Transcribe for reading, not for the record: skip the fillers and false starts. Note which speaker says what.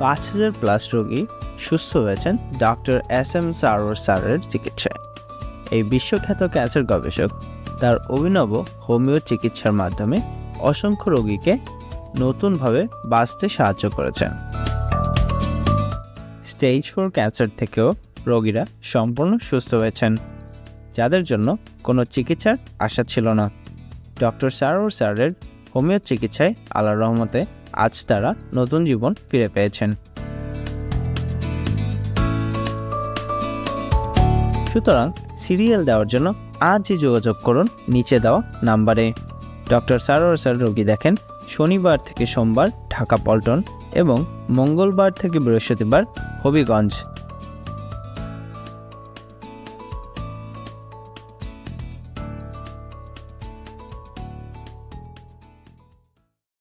Speaker 1: 5,000+ রোগী সুস্থ হয়েছেন ডক্টর SM সারোয়ার স্যারের চিকিৎসায়। এই বিশ্বখ্যাত ক্যান্সার গবেষক তার অভিনব হোমিও চিকিৎসার মাধ্যমে অসংখ্য রোগীকে নতুনভাবে বাঁচতে সাহায্য করেছেন। স্টেজ 4 ক্যান্সার থেকেও রোগীরা সম্পূর্ণ সুস্থ হয়েছেন, যাদের জন্য কোনো চিকিৎসার আশা ছিল না। ডক্টর সারোয়ার স্যারের হোমিও চিকিৎসায় আল্লাহর রহমতে আজ তারা নতুন জীবন ফিরে পেয়েছেন। সুতরাং সিরিয়াল দেওয়ার জন্য আজই যোগাযোগ করুন নিচে দেওয়া নাম্বারে। ডক্টর সারোয়ার স্যার রোগী দেখেন শনিবার থেকে সোমবার ঢাকা পল্টন এবং মঙ্গলবার থেকে বৃহস্পতিবার হবিগঞ্জ।